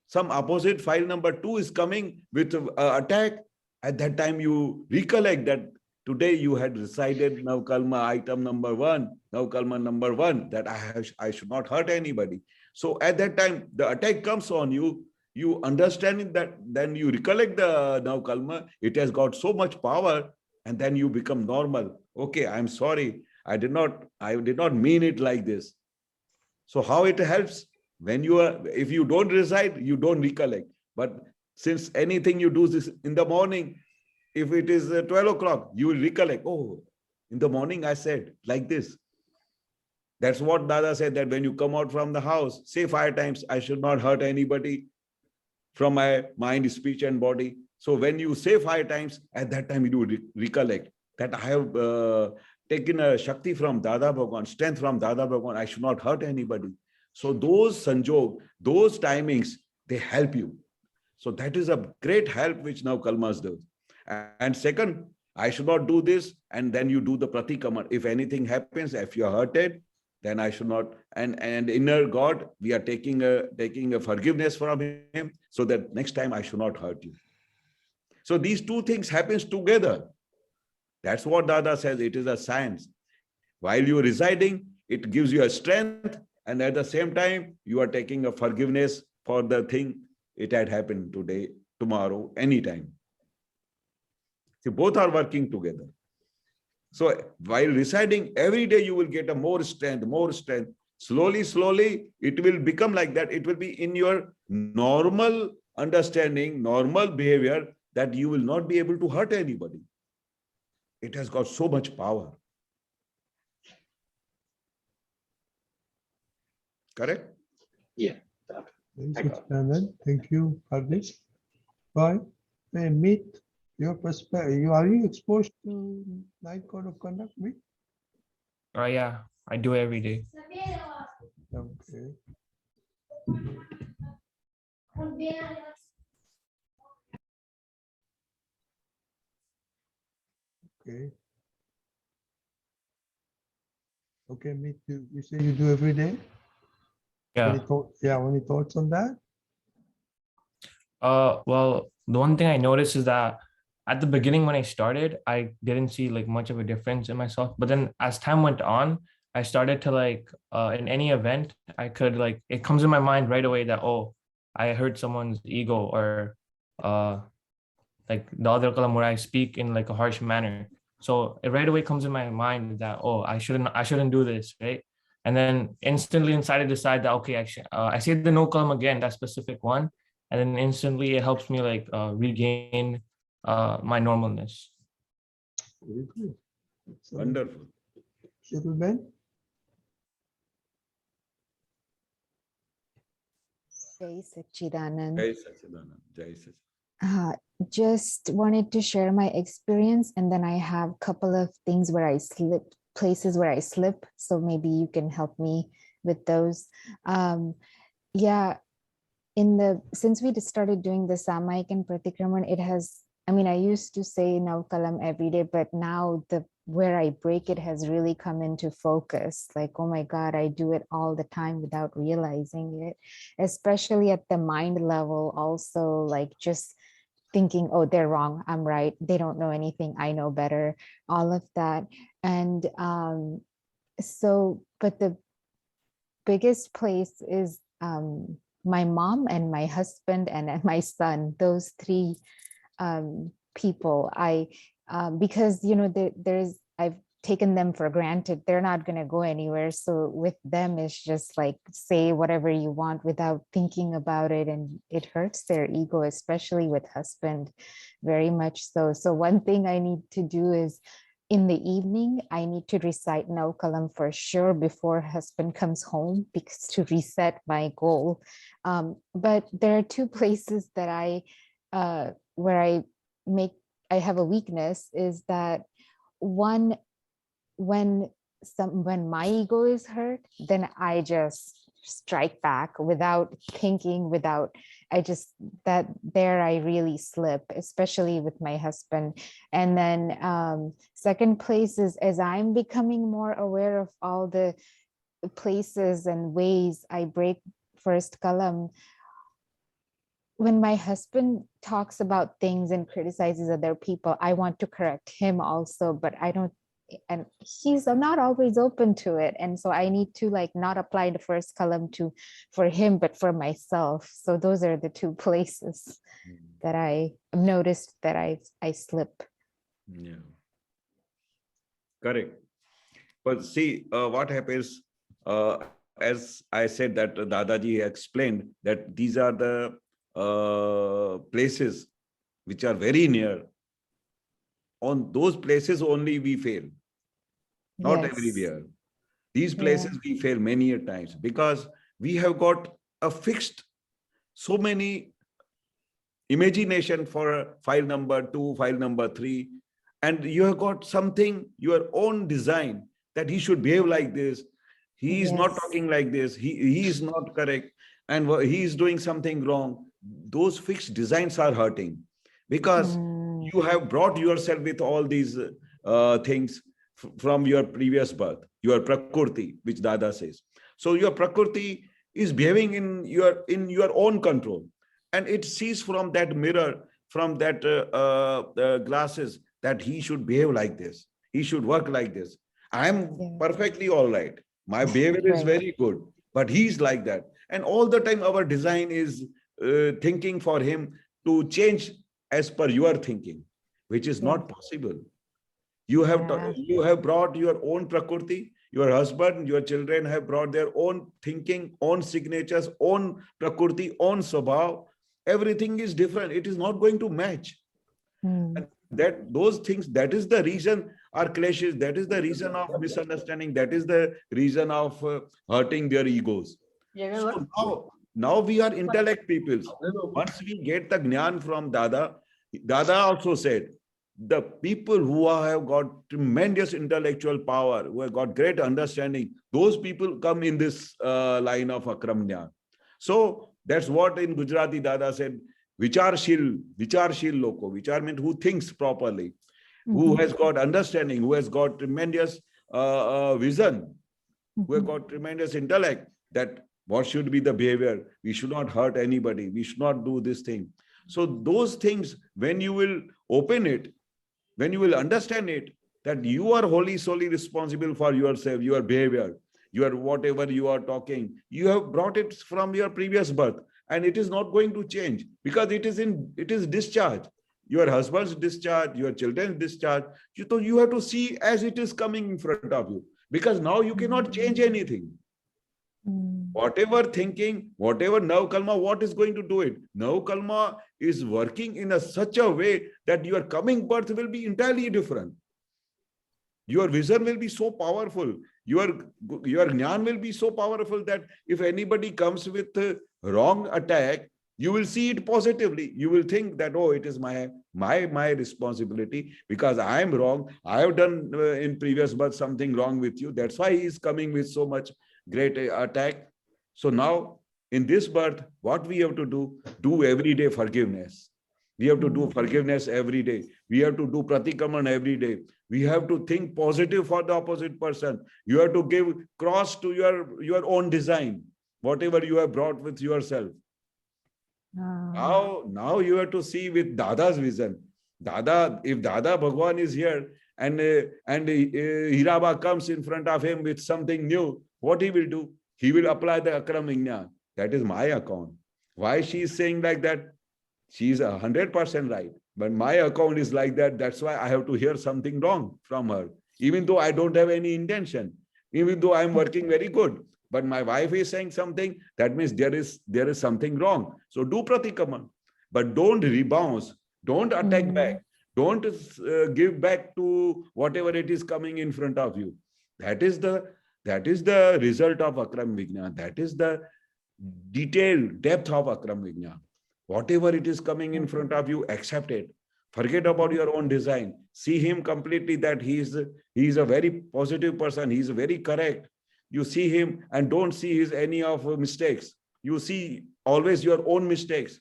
some opposite file number 2 is coming with attack, at that time you recollect that today you had recited Navkalma item number 1, Navkalma number 1, that I should not hurt anybody. So at that time, the attack comes on you, you understand that, then you recollect the Navkalma, it has got so much power, and then you become normal. Okay, I'm sorry, I did not mean it like this. So how it helps? When you are, if you don't recite, you don't recollect. But since anything you do this in the morning, if it is 12 o'clock, you will recollect, oh, in the morning I said like this. That's what Dada said, that when you come out from the house, say 5 times, I should not hurt anybody from my mind, speech and body. So when you say 5 times, at that time you do recollect that I have taken a Shakti from Dada Bhagwan, strength from Dada Bhagwan, I should not hurt anybody. So those sanjog, those timings, they help you. So that is a great help which now Kalmas does. And second, I should not do this, and then you do the Pratikraman. If anything happens, if you are hurted, then I should not. And inner God, we are taking a forgiveness from him, so that next time I should not hurt you. So these 2 things happens together. That's what Dada says. It is a science. While you are residing, it gives you a strength, and at the same time, you are taking a forgiveness for the thing it had happened today, tomorrow, anytime. See, both are working together. So while reciting, every day you will get a more strength, more strength. Slowly, it will become like that. It will be in your normal understanding, normal behavior, that you will not be able to hurt anybody. It has got so much power. Correct? Yeah. Thank you, Hardik. Bye. Hey, Meet, your perspective. Are you exposed to Night Code of Conduct, Meet? Oh yeah, I do it every day. Okay. Okay. Okay, Meet, you say you do every day? Yeah. Any thoughts on that? Well, the one thing I noticed is that at the beginning when I started, I didn't see like much of a difference in myself. But then as time went on, I started to like in any event, I could like it comes in my mind right away that oh, I hurt someone's ego, or like the other kalam where I speak in like a harsh manner. So it right away comes in my mind that oh, I shouldn't do this, right? And then instantly inside I decide that okay, I say the no kalam again, that specific one, and then instantly it helps me like regain my normalness. Very good. Excellent. Wonderful. Gentlemen, Jai Sachidanand. Jai Sachidanand. Jai Sachidanand. Just wanted to share my experience, and then I have a couple of things where I slip, places where I slip. So maybe you can help me with those. Yeah, since we started doing the Samayik and Pratikraman, it has, I mean, I used to say no kalam every day, but now where I break it has really come into focus. Like, oh my God, I do it all the time without realizing it, especially at the mind level. Also, like just thinking, oh, they're wrong, I'm right, they don't know anything, I know better, all of that. And but the biggest place is my mom and my husband and my son, those three people. Because I've taken them for granted, they're not going to go anywhere. So with them, it's just like say whatever you want without thinking about it, and it hurts their ego, especially with husband, very much so. So one thing I need to do is in the evening, I need to recite no kalam for sure before husband comes home, because to reset my goal. But there are two places that where I have a weakness, is that one, when my ego is hurt, then I just strike back without thinking, I really slip, especially with my husband. And then second place is, as I'm becoming more aware of all the places and ways I break first kalam, when my husband talks about things and criticizes other people, I want to correct him also, but I don't, and he's not always open to it. And so I need to like not apply the first kalam for him, but for myself. So those are the two places that I noticed that I slip. Yeah. Correct. But see, what happens, as I said that Dadaji explained that these are the places which are very near. On those places only we fail, not Yes. everywhere. These places we fail many a times because we have got a fixed so many imagination for file number 2, file number 3, and you have got something, your own design, that he should behave like this. He is not talking like this. He is not correct. And he is doing something wrong. Those fixed designs are hurting because you have brought yourself with all these things from your previous birth, your prakriti, which Dada says. So your prakriti is behaving in your own control, and it sees from that mirror, from that glasses, that he should behave like this, he should work like this. I am perfectly all right, my behavior is very good, but he's like that. And all the time our design is thinking for him to change as per your thinking, which is not possible. You have brought your own prakriti, your husband, your children have brought their own thinking, own signatures, own prakriti, own swabhav. Everything is different. It is not going to match. And those things, that is the reason are clashes. That is the reason of misunderstanding. That is the reason of hurting their egos. So now we are intellect peoples. Once we get the jnana from Dada, Dada also said, the people who have got tremendous intellectual power, who have got great understanding, those people come in this line of Akram Jnana. So that's what in Gujarati Dada said, vicharshil loko. Vichar means who thinks properly, who has got understanding, who has got tremendous vision, who has got tremendous intellect, that what should be the behavior. We should not hurt anybody. We should not do this thing. So those things, when you will open it, when you will understand it, that you are wholly solely responsible for yourself, your behavior, your whatever you are talking. You have brought it from your previous birth, and it is not going to change because it is discharge. Your husband's discharge, your children's discharge. So you have to see as it is coming in front of you, because now you cannot change anything. Whatever thinking, whatever now kalma, what is going to do it? Now kalma is working in such a way that your coming birth will be entirely different. Your vision will be so powerful. Your jnana will be so powerful that if anybody comes with a wrong attack, you will see it positively. You will think that, oh, it is my responsibility because I am wrong. I have done in previous birth something wrong with you. That's why he is coming with so much great attack. So now in this birth, what we have to do everyday forgiveness. We have to do forgiveness every day. We have to do Pratikraman every day. We have to think positive for the opposite person. You have to give cross to your own design, whatever you have brought with yourself. Now you have to see with Dada's vision. If Dada Bhagwan is here and Hiraba comes in front of him with something new, what he will do? He will apply the Akram Vijnana. That is my account. Why she is saying like that? She is 100% right. But my account is like that. That's why I have to hear something wrong from her. Even though I don't have any intention. Even though I'm working very good. But my wife is saying something, that means there is something wrong. So do Pratikraman. But don't rebound. Don't attack back. Don't give back to whatever it is coming in front of you. That is the result of Akram Vijnana. That is the detailed depth of Akram Vijnana. Whatever it is coming in front of you, accept it. Forget about your own design. See him completely that he is a very positive person. He is very correct. You see him and don't see his any of mistakes. You see always your own mistakes.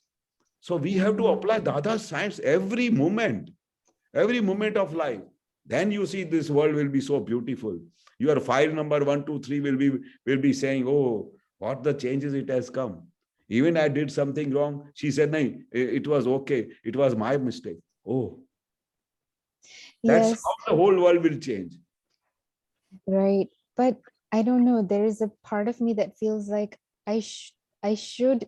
So we have to apply Dada's science every moment of life. Then you see this world will be so beautiful. Your file number 1, 2, 3 will be saying, oh, what the changes it has come. Even I did something wrong. She said, no, it was okay. It was my mistake. Oh, that's Yes, how the whole world will change. right. But I don't know. There is a part of me that feels like I should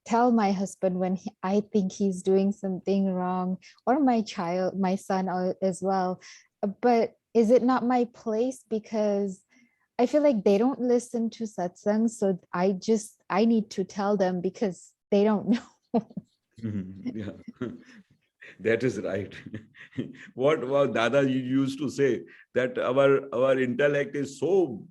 tell my husband when I think he's doing something wrong, or my son as well. But is it not my place? Because I feel like they don't listen to satsang, so I need to tell them because they don't know. Yeah, that is right. What Dada used to say, that our intellect is so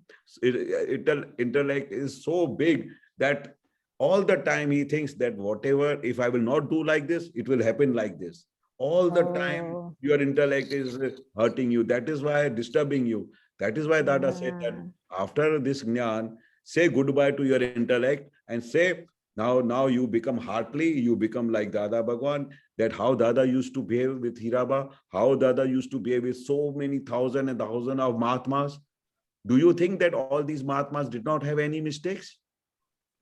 big that all the time he thinks that whatever, if I will not do like this, it will happen like this. All the time your intellect is hurting you. That is why disturbing you. That is why Dada said that after this jnana, say goodbye to your intellect and say, now you become heartly, you become like Dada Bhagwan, that how Dada used to behave with Hiraba, how Dada used to behave with so many thousand and thousand of Mahatmas. Do you think that all these Mahatmas did not have any mistakes?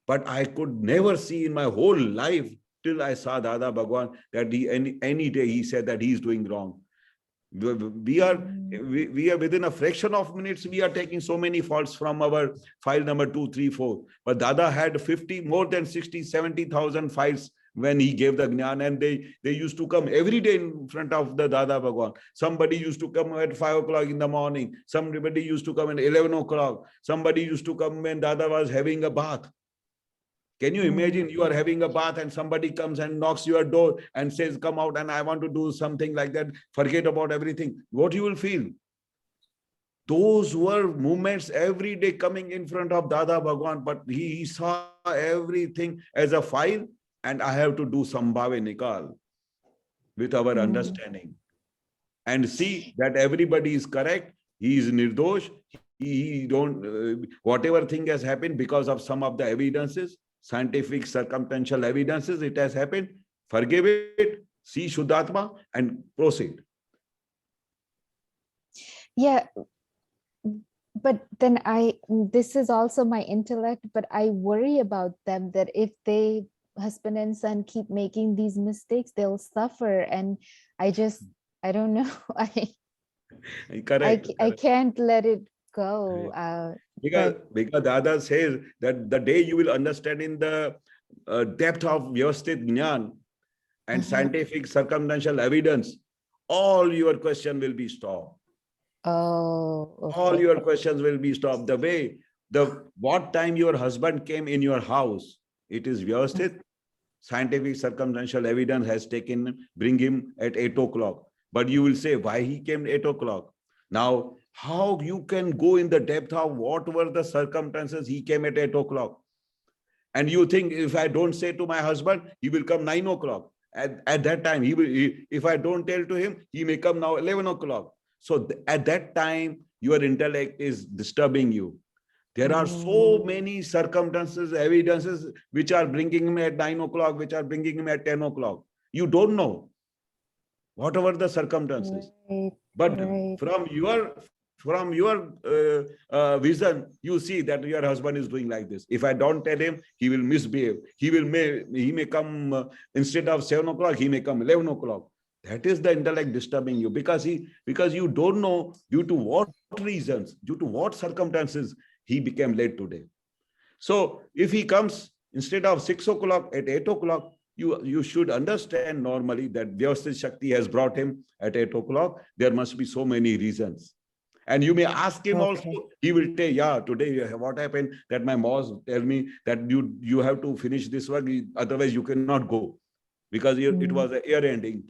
But I could never see in my whole life till I saw Dada Bhagwan that any day he said that he is doing wrong. We are within a fraction of minutes, we are taking so many faults from our file number 2, 3, 4. But Dada had more than 60, 70,000 files when he gave the jnana, and they used to come every day in front of the Dada Bhagwan. Somebody used to come at 5 o'clock in the morning. Somebody used to come at 11 o'clock. Somebody used to come when Dada was having a bath. Can you imagine you are having a bath and somebody comes and knocks your door and says, come out and I want to do something like that. Forget about everything. What you will feel? Those were moments every day coming in front of Dada Bhagwan, but he saw everything as a file, and I have to do Sambhave Nikal with our understanding and see that everybody is correct. He is nirdosh. He don't, whatever thing has happened because of some of the evidences, scientific circumstantial evidences, it has happened. Forgive it, see Shuddhatma and proceed. Yeah, but then this is also my intellect, but I worry about them, that if they, husband and son, keep making these mistakes, they'll suffer. And I don't know. Correct. I Correct. can't let it go. Because Dada says that the day you will understand in the depth of Vyavasthit Jnana and scientific circumstantial evidence, all your question will be stopped. Oh, All okay. your questions will be stopped. The way, what time your husband came in your house, it is Vyavasthit. Scientific circumstantial evidence has bring him at 8 o'clock. But you will say, why he came at 8 o'clock? Now, how you can go in the depth of what were the circumstances he came at 8 o'clock? And you think if I don't say to my husband, he will come 9 o'clock. At that time, if I don't tell to him, he may come now 11 o'clock. So at that time, your intellect is disturbing you. There are so many circumstances, evidences, which are bringing him at 9 o'clock, which are bringing him at 10 o'clock. You don't know, whatever the circumstances. Right, But right. from your vision, you see that your husband is doing like this. If I don't tell him, he will misbehave. He may come instead of 7 o'clock, he may come 11 o'clock. That is the intellect disturbing you because you don't know due to what reasons, due to what circumstances he became late today. So if he comes instead of 6 o'clock at 8 o'clock, you should understand normally that Vyavasthit Shakti has brought him at 8 o'clock. There must be so many reasons. And you may ask him also, he will say, yeah, today what happened that my boss tell me that you have to finish this work, otherwise you cannot go because it was a year ending.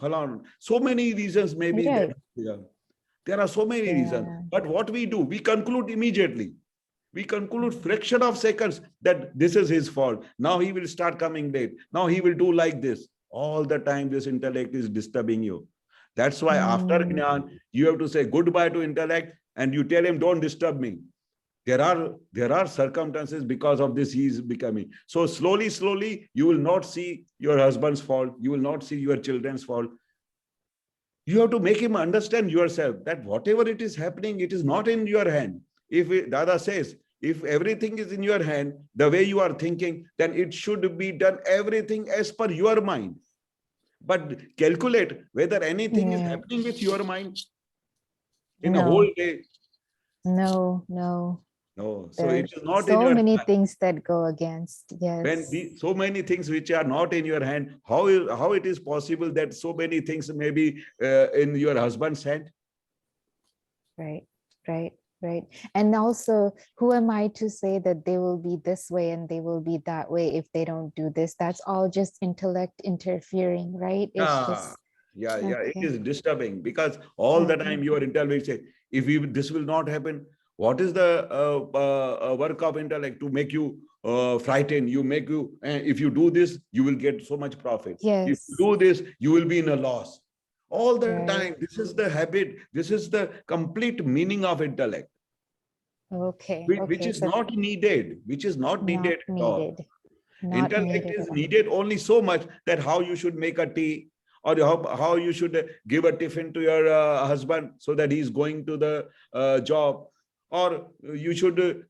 So many reasons maybe. Right. There are so many reasons. But what we do, we conclude immediately. We conclude fraction of seconds that this is his fault. Now he will start coming late. Now he will do like this. All the time this intellect is disturbing you. That's why after Jnana, you have to say goodbye to intellect and you tell him, don't disturb me. There are circumstances because of this he is becoming. So slowly, you will not see your husband's fault. You will not see your children's fault. You have to make him understand yourself that whatever it is happening, it is not in your hand. If Dada says, if everything is in your hand, the way you are thinking, then it should be done everything as per your mind. But calculate whether anything is happening with your mind in a whole day. No. No, so it is not in so your many hand. things that go against. Yes. When so many things which are not in your hand, how it is possible that so many things may be in your husband's hand? Right. And also, who am I to say that they will be this way and they will be that way if they don't do this? That's all just intellect interfering, right? It is disturbing because all the time your intellect say, if this will not happen, what is the work of intellect to make you frightened? If you do this, you will get so much profit. Yes. If you do this, you will be in a loss. All the time, this is the habit. This is the complete meaning of intellect. Which is not needed. Which is not needed at all. Intellect is needed only so much that how you should make a tea or how you should give a tiffin to your husband so that he's going to the job, or you should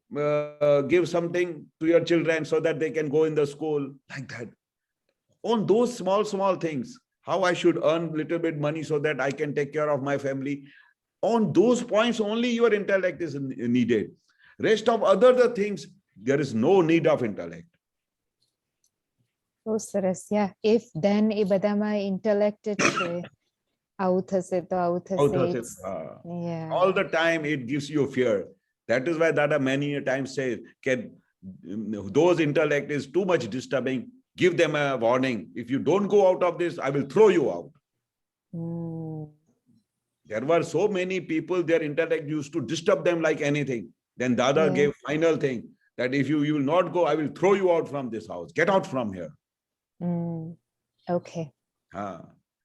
give something to your children so that they can go in the school, like that. On those small things, how I should earn little bit money so that I can take care of my family. On those points only your intellect is needed. Rest of other things, there is no need of intellect. Oh, સરસ. Yeah. If then એ બધામાં intellect છે. આવું થશે તો આવું થશે. Yeah. All the time it gives you fear. That is why Dada many times says, those intellect is too much disturbing. Give them a warning. If you don't go out of this, I will throw you out. There were so many people, their intellect used to disturb them like anything. Then Dada gave final thing that if you will not go, I will throw you out from this house. Get out from here. Okay.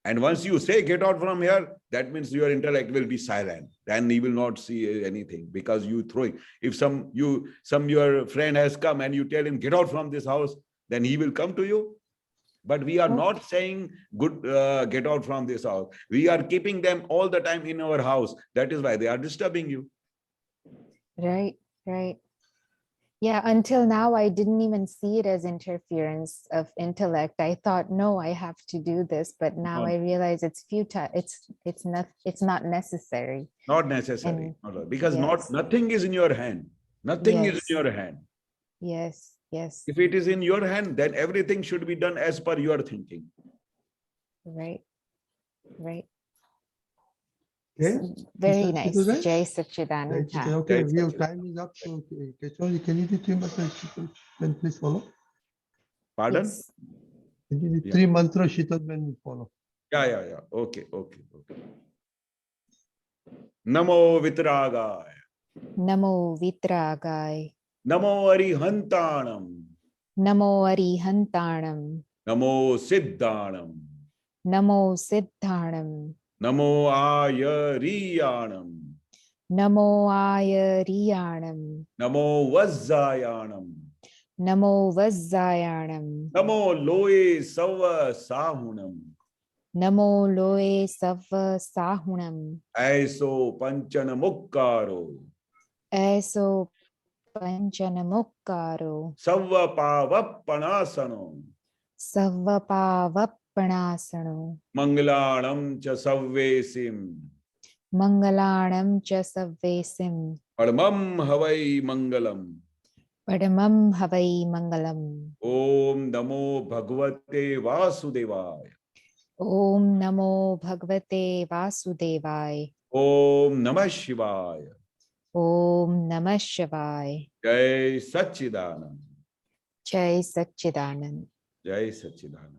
And once you say get out from here, that means your intellect will be silent. Then he will not see anything because you throw it. If your friend has come and you tell him get out from this house, then he will come to you. But we are not saying get out from this house. We are keeping them all the time in our house. That is why they are disturbing you. Right. Yeah, until now, I didn't even see it as interference of intellect. I thought, no, I have to do this, but now No. I realize it's futile. It's not necessary. Not necessary. And No, because yes, nothing is in your hand. Nothing is in yes, your hand. yes, yes, If it is in your hand, then everything should be done as per your thinking. right, right. Okay. Very It nice. was right? Jai Right, Satchidananda. okay, Jai we have Satchidananda. time is up. So, Keshav, can you do 3 mantras? Then please follow. Pardon? Yes. Can you do Yeah. 3 mantras, Sheetal, then we follow. Yeah. Okay. Namo Vitragaya. Namo Vitragai. Namo Arihantanam. Namo Arihantanam. Namo Siddhanam. Namo Siddhanam. Namo Ayariyanam. Namo Ayariyanam. Namo Vajjayanam. Namo Vajjayanam. Namo Loe Sava Sahunam. Namo Loe Sava Sahunam. Aiso Panchanamukkaro. Eso Panchanamukkaro. Sava Pavappanasano. Savapavappanasano. Mangalanam cha Savvesim. Mangalanam cha Savvesim. Paramam Havai Mangalam. Padamam Havai Mangalam. Om Namo Bhagavate Vasudevaya. Om Namo Bhagavate Vasudevaya. Om Namah Shivaya. Om Namah Shivaya. Jai Satchidanand. Jai Satchidanand. Jai Satchidanand.